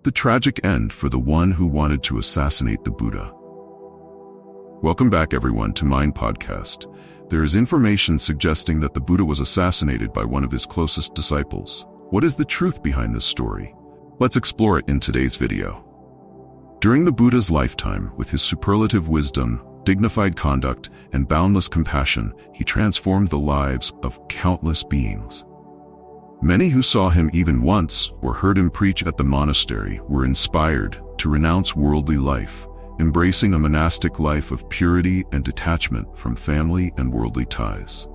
The tragic end for the one who wanted to assassinate the Buddha. Welcome back, everyone, to Mind Podcast. There is information suggesting that the Buddha was assassinated by one of his closest disciples. What is the truth behind this story? Let's explore it in today's video. During the Buddha's lifetime, with his superlative wisdom, dignified conduct, and boundless compassion, he transformed the lives of countless beings. Many who saw him even once or heard him preach at the monastery were inspired to renounce worldly life, embracing a monastic life of purity and detachment from family and worldly ties.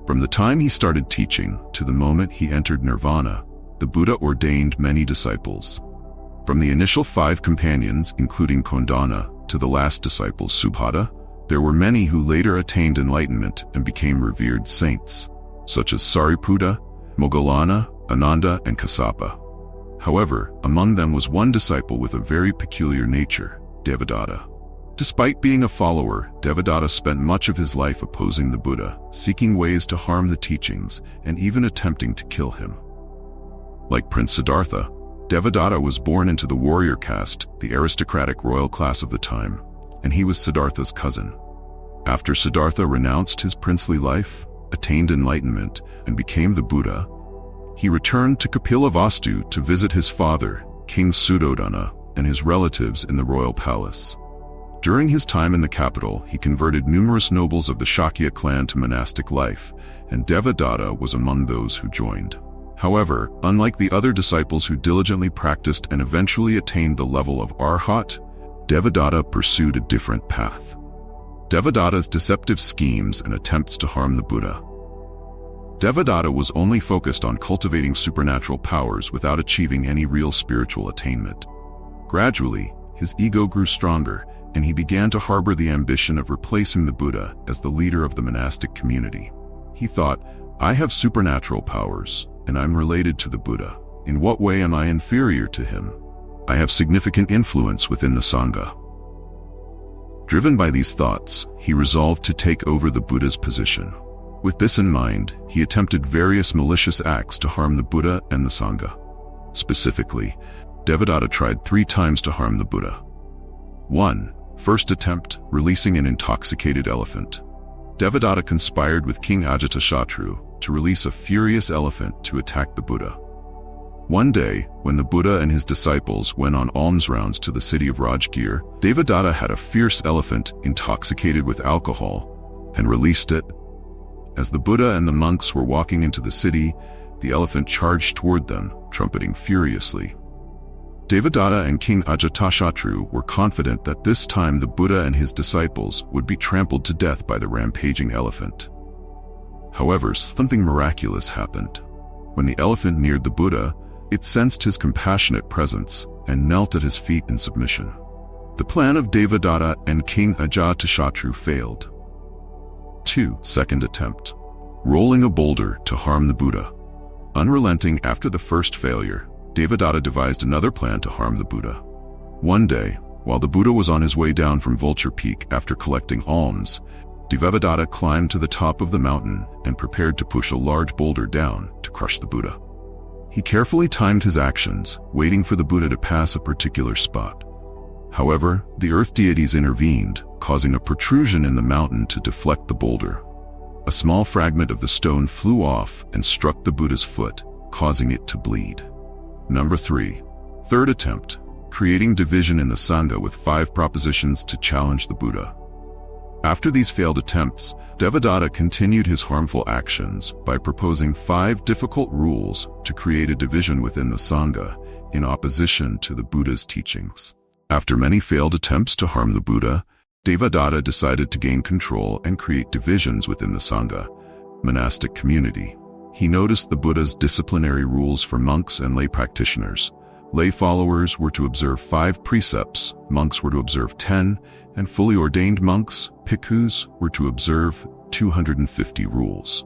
From the time he started teaching to the moment he entered nirvana, the Buddha ordained many disciples. From the initial 5 companions, including Kondana, to the last disciple, Subhata, there were many who later attained enlightenment and became revered saints, such as Sariputta, Moggallana, Ananda, and Kassapa. However, among them was one disciple with a very peculiar nature, Devadatta. Despite being a follower, Devadatta spent much of his life opposing the Buddha, seeking ways to harm the teachings, and even attempting to kill him. Like Prince Siddhartha, Devadatta was born into the warrior caste, the aristocratic royal class of the time, and he was Siddhartha's cousin. After Siddhartha renounced his princely life, attained enlightenment, and became the Buddha, he returned to Kapilavastu to visit his father, King Suddhodana, and his relatives in the royal palace. During his time in the capital, he converted numerous nobles of the Shakya clan to monastic life, and Devadatta was among those who joined. However, unlike the other disciples who diligently practiced and eventually attained the level of Arhat, Devadatta pursued a different path. Devadatta's deceptive schemes and attempts to harm the Buddha. Devadatta was only focused on cultivating supernatural powers without achieving any real spiritual attainment. Gradually, his ego grew stronger, and he began to harbor the ambition of replacing the Buddha as the leader of the monastic community. He thought, "I have supernatural powers, and I'm related to the Buddha. In what way am I inferior to him? I have significant influence within the Sangha." Driven by these thoughts, he resolved to take over the Buddha's position. With this in mind, he attempted various malicious acts to harm the Buddha and the Sangha. Specifically, Devadatta tried 3 times to harm the Buddha. 1. First attempt, releasing an intoxicated elephant. Devadatta conspired with King Ajatashatru to release a furious elephant to attack the Buddha. One day, when the Buddha and his disciples went on alms rounds to the city of Rajgir, Devadatta had a fierce elephant intoxicated with alcohol and released it. As the Buddha and the monks were walking into the city, the elephant charged toward them, trumpeting furiously. Devadatta and King Ajatashatru were confident that this time the Buddha and his disciples would be trampled to death by the rampaging elephant. However, something miraculous happened. When the elephant neared the Buddha, it sensed his compassionate presence and knelt at his feet in submission. The plan of Devadatta and King Ajatashatru failed. 2. Second attempt. Rolling a boulder to harm the Buddha. Unrelenting after the first failure, Devadatta devised another plan to harm the Buddha. One day, while the Buddha was on his way down from Vulture Peak after collecting alms, Devadatta climbed to the top of the mountain and prepared to push a large boulder down to crush the Buddha. He carefully timed his actions, waiting for the Buddha to pass a particular spot. However, the earth deities intervened, causing a protrusion in the mountain to deflect the boulder. A small fragment of the stone flew off and struck the Buddha's foot, causing it to bleed. Number 3. Third attempt, creating division in the Sangha with 5 propositions to challenge the Buddha. After these failed attempts, Devadatta continued his harmful actions by proposing 5 difficult rules to create a division within the Sangha in opposition to the Buddha's teachings. After many failed attempts to harm the Buddha, Devadatta decided to gain control and create divisions within the Sangha, monastic community. He noticed the Buddha's disciplinary rules for monks and lay practitioners. Lay followers were to observe 5 precepts, monks were to observe 10, and fully ordained monks, bhikkhus, were to observe 250 rules.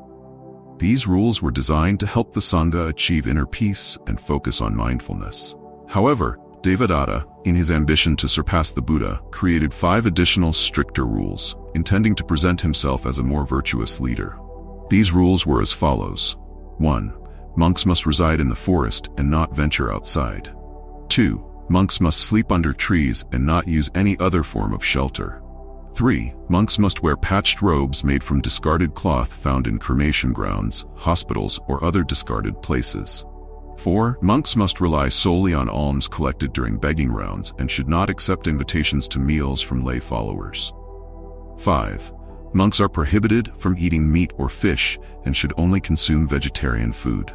These rules were designed to help the Sangha achieve inner peace and focus on mindfulness. However, Devadatta, in his ambition to surpass the Buddha, created 5 additional stricter rules, intending to present himself as a more virtuous leader. These rules were as follows. 1. Monks must reside in the forest and not venture outside. 2. Monks must sleep under trees and not use any other form of shelter. 3. Monks must wear patched robes made from discarded cloth found in cremation grounds, hospitals, or other discarded places. 4. Monks must rely solely on alms collected during begging rounds and should not accept invitations to meals from lay followers. 5. Monks are prohibited from eating meat or fish and should only consume vegetarian food.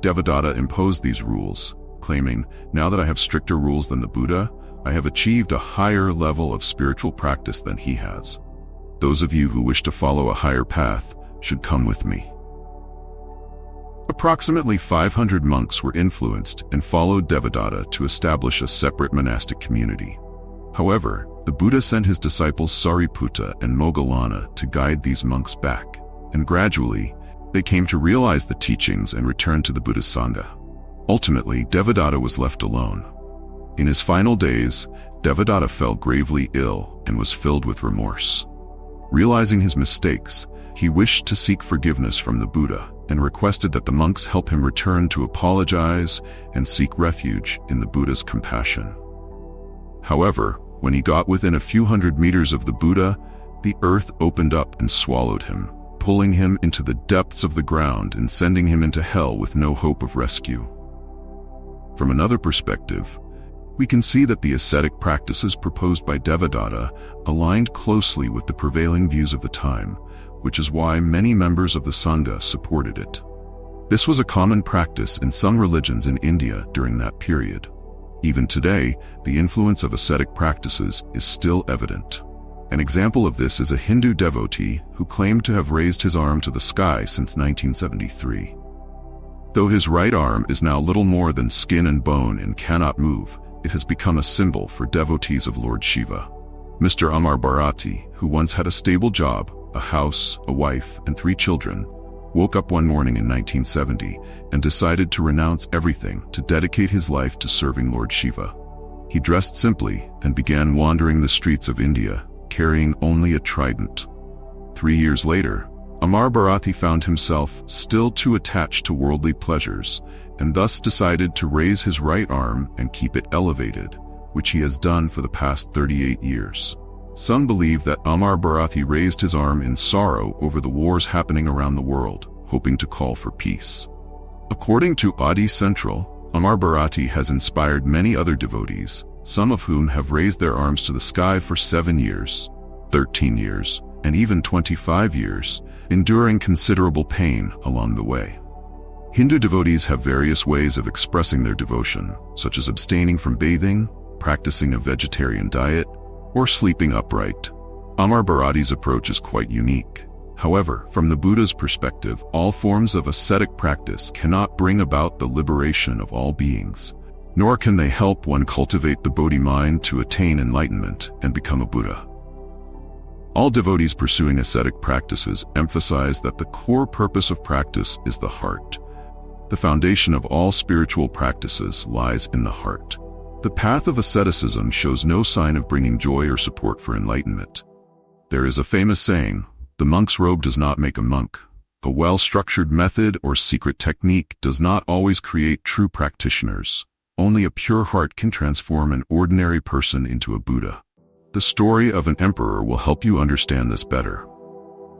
Devadatta imposed these rules, claiming, "Now that I have stricter rules than the Buddha, I have achieved a higher level of spiritual practice than he has. Those of you who wish to follow a higher path should come with me." Approximately 500 monks were influenced and followed Devadatta to establish a separate monastic community. However, the Buddha sent his disciples Sariputta and Moggallana to guide these monks back, and gradually, they came to realize the teachings and returned to the Buddhist Sangha. Ultimately, Devadatta was left alone. In his final days, Devadatta fell gravely ill and was filled with remorse. Realizing his mistakes, he wished to seek forgiveness from the Buddha and requested that the monks help him return to apologize and seek refuge in the Buddha's compassion. However, when he got within a few hundred meters of the Buddha, the earth opened up and swallowed him, pulling him into the depths of the ground and sending him into hell with no hope of rescue. From another perspective, we can see that the ascetic practices proposed by Devadatta aligned closely with the prevailing views of the time, which is why many members of the Sangha supported it. This was a common practice in some religions in India during that period. Even today, the influence of ascetic practices is still evident. An example of this is a Hindu devotee who claimed to have raised his arm to the sky since 1973. Though his right arm is now little more than skin and bone and cannot move, it has become a symbol for devotees of Lord Shiva. Mr. Amar Bharati, who once had a stable job, a house, a wife, and 3 children, woke up one morning in 1970 and decided to renounce everything to dedicate his life to serving Lord Shiva. He dressed simply and began wandering the streets of India, carrying only a trident. 3 years later, Amar Bharati found himself still too attached to worldly pleasures and thus decided to raise his right arm and keep it elevated, which he has done for the past 38 years. Some believe that Amar Bharati raised his arm in sorrow over the wars happening around the world, hoping to call for peace. According to Adi Central, Amar Bharati has inspired many other devotees, some of whom have raised their arms to the sky for 7 years, 13 years, and even 25 years, enduring considerable pain along the way. Hindu devotees have various ways of expressing their devotion, such as abstaining from bathing, practicing a vegetarian diet, or sleeping upright. Amar Bharati's approach is quite unique. However, from the Buddha's perspective, all forms of ascetic practice cannot bring about the liberation of all beings, nor can they help one cultivate the Bodhi mind to attain enlightenment and become a Buddha. All devotees pursuing ascetic practices emphasize that the core purpose of practice is the heart. The foundation of all spiritual practices lies in the heart. The path of asceticism shows no sign of bringing joy or support for enlightenment. There is a famous saying, "The monk's robe does not make a monk." A well-structured method or secret technique does not always create true practitioners. Only a pure heart can transform an ordinary person into a Buddha. The story of an emperor will help you understand this better.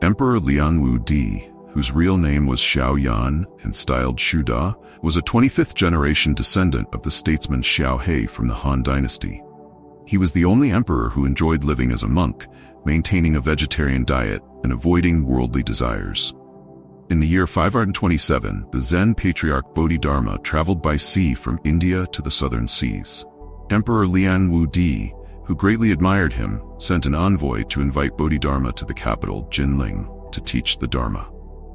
Emperor Liang Wu Di, whose real name was Xiao Yan and styled Shu Da, was a 25th generation descendant of the statesman Xiao He from the Han dynasty. He was the only emperor who enjoyed living as a monk, maintaining a vegetarian diet and avoiding worldly desires. In the year 527, the Zen patriarch Bodhidharma traveled by sea from India to the southern seas. Emperor Liang Wu Di, who greatly admired him, sent an envoy to invite Bodhidharma to the capital, Jinling, to teach the Dharma.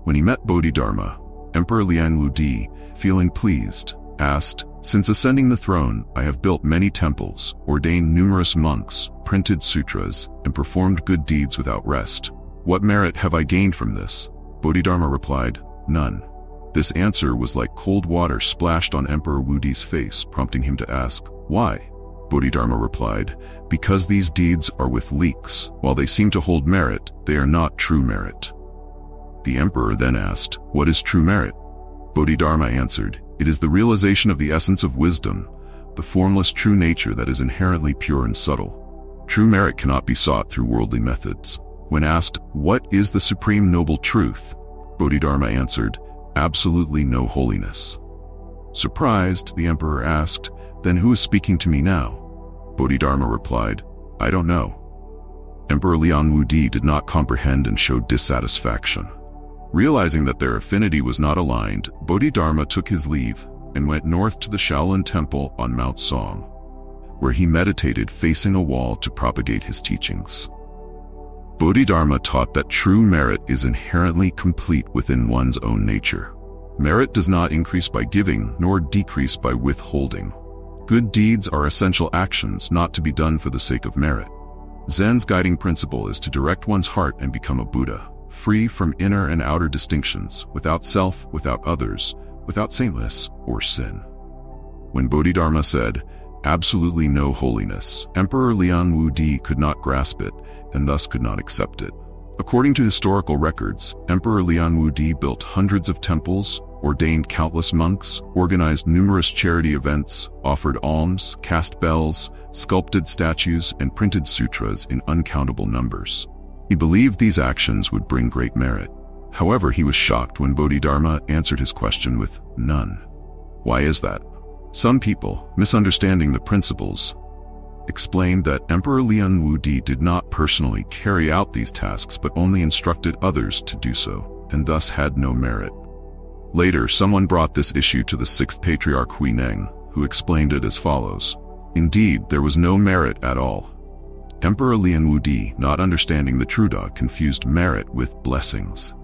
When he met Bodhidharma, Emperor Liang Wu Di, feeling pleased, asked, "Since ascending the throne, I have built many temples, ordained numerous monks, printed sutras, and performed good deeds without rest. What merit have I gained from this?" Bodhidharma replied, "None." This answer was like cold water splashed on Emperor Wu Di's face, prompting him to ask, "Why?" Bodhidharma replied, "Because these deeds are with leaks. While they seem to hold merit, they are not true merit." The emperor then asked, "What is true merit?" Bodhidharma answered, "It is the realization of the essence of wisdom. the formless true nature that is inherently pure and subtle. True merit cannot be sought through worldly methods. When asked, "What is the supreme noble truth?" Bodhidharma answered, "Absolutely no holiness." Surprised, the emperor asked, "Then who is speaking to me now?" Bodhidharma replied, "I don't know." Emperor Liang Wudi did not comprehend and showed dissatisfaction. Realizing that their affinity was not aligned, Bodhidharma took his leave and went north to the Shaolin Temple on Mount Song, where he meditated facing a wall to propagate his teachings. Bodhidharma taught that true merit is inherently complete within one's own nature. Merit does not increase by giving, nor decrease by withholding. Good deeds are essential actions not to be done for the sake of merit. Zen's guiding principle is to direct one's heart and become a Buddha, free from inner and outer distinctions, without self, without others, without saintliness or sin. When Bodhidharma said, "Absolutely no holiness," Emperor Liang Wudi could not grasp it and thus could not accept it. According to historical records, Emperor Liang Wudi built hundreds of temples, ordained countless monks, organized numerous charity events, offered alms, cast bells, sculpted statues, and printed sutras in uncountable numbers. He believed these actions would bring great merit. However, he was shocked when Bodhidharma answered his question with none. Why is that? Some people, misunderstanding the principles, explained that Emperor Liang Wudi did not personally carry out these tasks but only instructed others to do so, and thus had no merit. Later, someone brought this issue to the sixth patriarch Huineng, who explained it as follows. Indeed, there was no merit at all. Emperor Liang Wudi, not understanding the Truda, confused merit with blessings.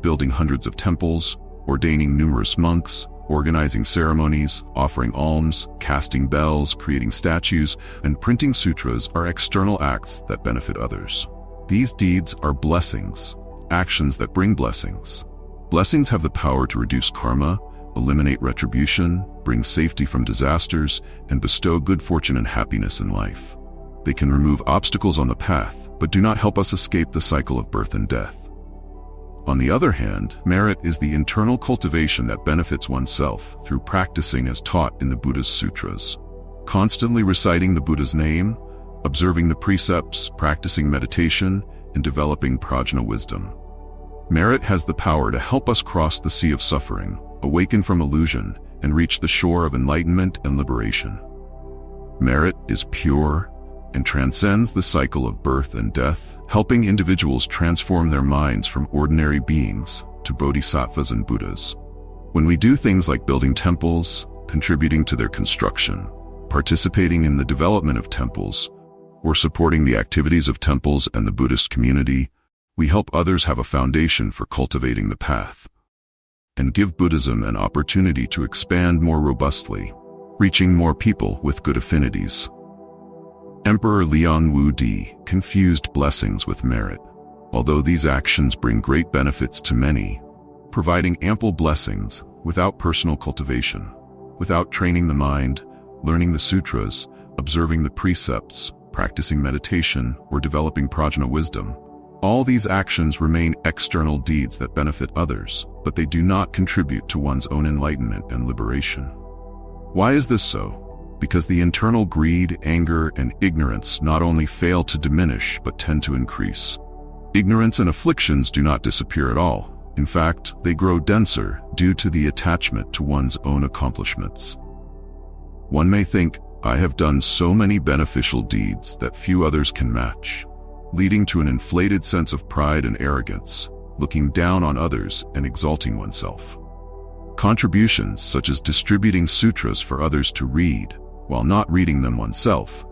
Building hundreds of temples, ordaining numerous monks, organizing ceremonies, offering alms, casting bells, creating statues, and printing sutras are external acts that benefit others. These deeds are blessings, actions that bring blessings. Blessings have the power to reduce karma, eliminate retribution, bring safety from disasters, and bestow good fortune and happiness in life. They can remove obstacles on the path, but do not help us escape the cycle of birth and death. On the other hand, merit is the internal cultivation that benefits oneself through practicing as taught in the Buddha's sutras. Constantly reciting the Buddha's name, observing the precepts, practicing meditation, and developing prajna wisdom. Merit has the power to help us cross the sea of suffering, awaken from illusion, and reach the shore of enlightenment and liberation. Merit is pure and transcends the cycle of birth and death, helping individuals transform their minds from ordinary beings to bodhisattvas and Buddhas. When we do things like building temples, contributing to their construction, participating in the development of temples, or supporting the activities of temples and the Buddhist community, we help others have a foundation for cultivating the path, and give Buddhism an opportunity to expand more robustly, reaching more people with good affinities. Emperor Liang Wudi confused blessings with merit. Although these actions bring great benefits to many, providing ample blessings without personal cultivation, without training the mind, learning the sutras, observing the precepts, practicing meditation, or developing prajna wisdom, all these actions remain external deeds that benefit others, but they do not contribute to one's own enlightenment and liberation. Why is this so? Because the internal greed, anger, and ignorance not only fail to diminish but tend to increase. Ignorance and afflictions do not disappear at all. In fact, they grow denser due to the attachment to one's own accomplishments. One may think, I have done so many beneficial deeds that few others can match, leading to an inflated sense of pride and arrogance, looking down on others and exalting oneself. Contributions such as distributing sutras for others to read, while not reading them oneself,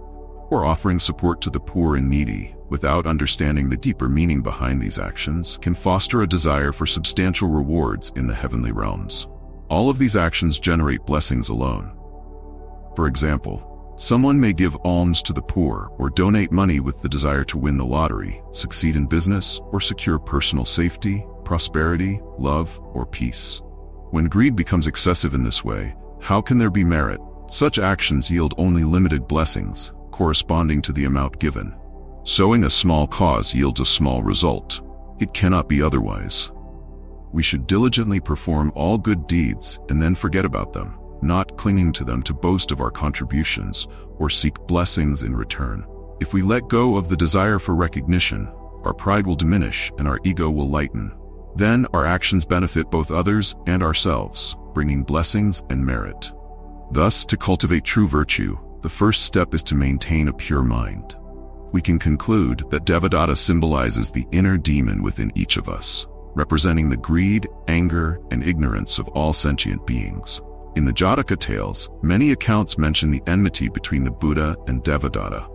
or offering support to the poor and needy without understanding the deeper meaning behind these actions, can foster a desire for substantial rewards in the heavenly realms. All of these actions generate blessings alone. For example, someone may give alms to the poor or donate money with the desire to win the lottery, succeed in business, or secure personal safety, prosperity, love, or peace. When greed becomes excessive in this way, how can there be merit? Such actions yield only limited blessings, corresponding to the amount given. Sowing a small cause yields a small result. It cannot be otherwise. We should diligently perform all good deeds and then forget about them, not clinging to them to boast of our contributions or seek blessings in return. If we let go of the desire for recognition, our pride will diminish and our ego will lighten. Then our actions benefit both others and ourselves, bringing blessings and merit. Thus, to cultivate true virtue, the first step is to maintain a pure mind. We can conclude that Devadatta symbolizes the inner demon within each of us, representing the greed, anger, and ignorance of all sentient beings. In the Jataka tales, many accounts mention the enmity between the Buddha and Devadatta.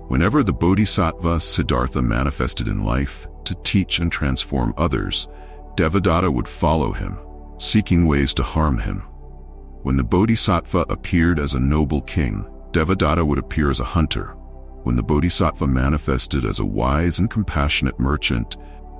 Whenever the Bodhisattva Siddhartha manifested in life to teach and transform others, Devadatta would follow him, seeking ways to harm him. When the Bodhisattva appeared as a noble king, Devadatta would appear as a hunter. When the Bodhisattva manifested as a wise and compassionate merchant,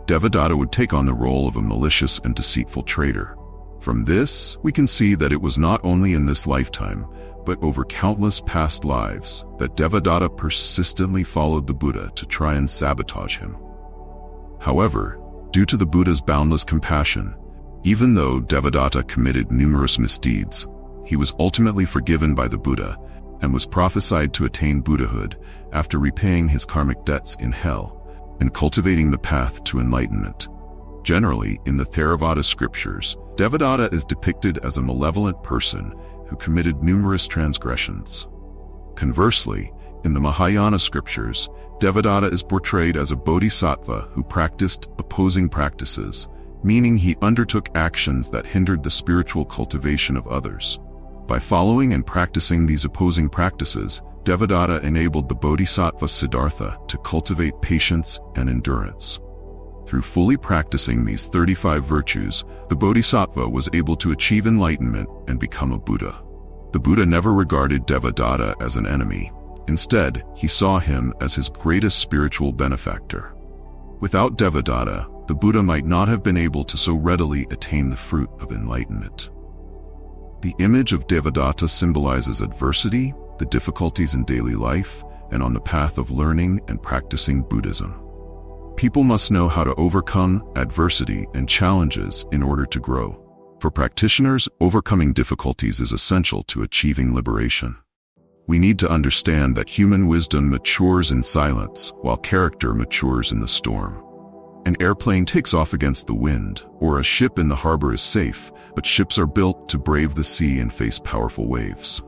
Devadatta would take on the role of a malicious and deceitful traitor. From this, we can see that it was not only in this lifetime, but over countless past lives, that Devadatta persistently followed the Buddha to try and sabotage him. However, due to the Buddha's boundless compassion, even though Devadatta committed numerous misdeeds, he was ultimately forgiven by the Buddha and was prophesied to attain Buddhahood after repaying his karmic debts in hell and cultivating the path to enlightenment. Generally, in the Theravada scriptures, Devadatta is depicted as a malevolent person who committed numerous transgressions. Conversely, in the Mahayana scriptures, Devadatta is portrayed as a bodhisattva who practiced opposing practices, meaning he undertook actions that hindered the spiritual cultivation of others. By following and practicing these opposing practices, Devadatta enabled the Bodhisattva Siddhartha to cultivate patience and endurance. Through fully practicing these 35 virtues, the Bodhisattva was able to achieve enlightenment and become a Buddha. The Buddha never regarded Devadatta as an enemy. Instead, he saw him as his greatest spiritual benefactor. Without Devadatta, the Buddha might not have been able to so readily attain the fruit of enlightenment. The image of Devadatta symbolizes adversity, the difficulties in daily life, and on the path of learning and practicing Buddhism. People must know how to overcome adversity and challenges in order to grow. For practitioners, overcoming difficulties is essential to achieving liberation. We need to understand that human wisdom matures in silence, while character matures in the storm. An airplane takes off against the wind, or a ship in the harbor is safe, but ships are built to brave the sea and face powerful waves.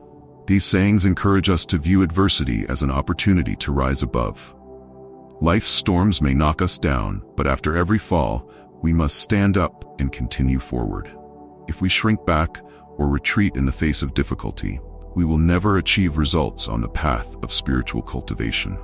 These sayings encourage us to view adversity as an opportunity to rise above. Life's storms may knock us down, but after every fall, we must stand up and continue forward. If we shrink back or retreat in the face of difficulty, we will never achieve results on the path of spiritual cultivation.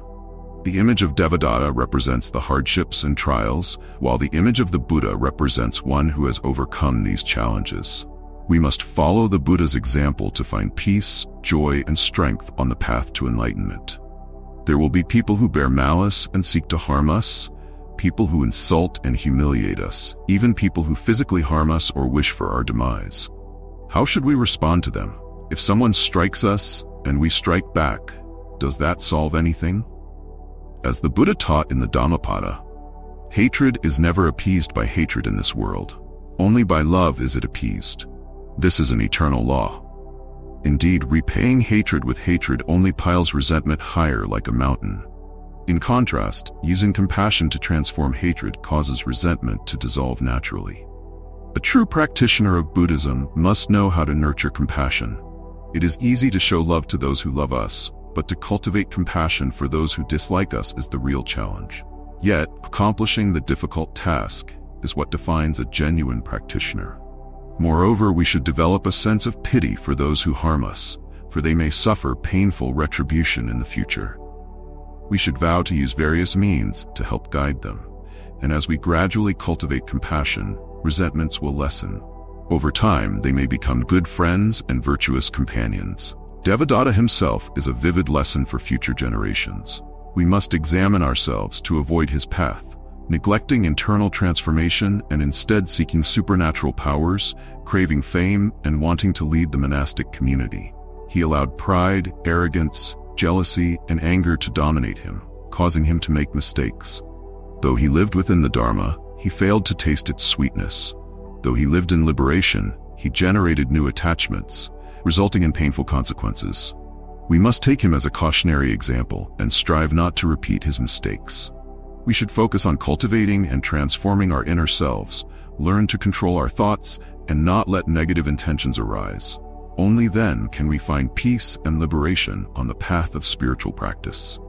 The image of Devadatta represents the hardships and trials, while the image of the Buddha represents one who has overcome these challenges. We must follow the Buddha's example to find peace, joy, and strength on the path to enlightenment. There will be people who bear malice and seek to harm us, people who insult and humiliate us, even people who physically harm us or wish for our demise. How should we respond to them? If someone strikes us and we strike back, does that solve anything? As the Buddha taught in the Dhammapada, hatred is never appeased by hatred in this world. Only by love is it appeased. This is an eternal law. Indeed, repaying hatred with hatred only piles resentment higher like a mountain. In contrast, using compassion to transform hatred causes resentment to dissolve naturally. A true practitioner of Buddhism must know how to nurture compassion. It is easy to show love to those who love us, but to cultivate compassion for those who dislike us is the real challenge. Yet, accomplishing the difficult task is what defines a genuine practitioner. Moreover, we should develop a sense of pity for those who harm us, for they may suffer painful retribution in the future. We should vow to use various means to help guide them, and as we gradually cultivate compassion, resentments will lessen. Over time, they may become good friends and virtuous companions. Devadatta himself is a vivid lesson for future generations. We must examine ourselves to avoid his path, neglecting internal transformation and instead seeking supernatural powers, craving fame, and wanting to lead the monastic community. He allowed pride, arrogance, jealousy, and anger to dominate him, causing him to make mistakes. Though he lived within the Dharma, he failed to taste its sweetness. Though he lived in liberation, he generated new attachments, resulting in painful consequences. We must take him as a cautionary example and strive not to repeat his mistakes. We should focus on cultivating and transforming our inner selves, learn to control our thoughts, and not let negative intentions arise. Only then can we find peace and liberation on the path of spiritual practice.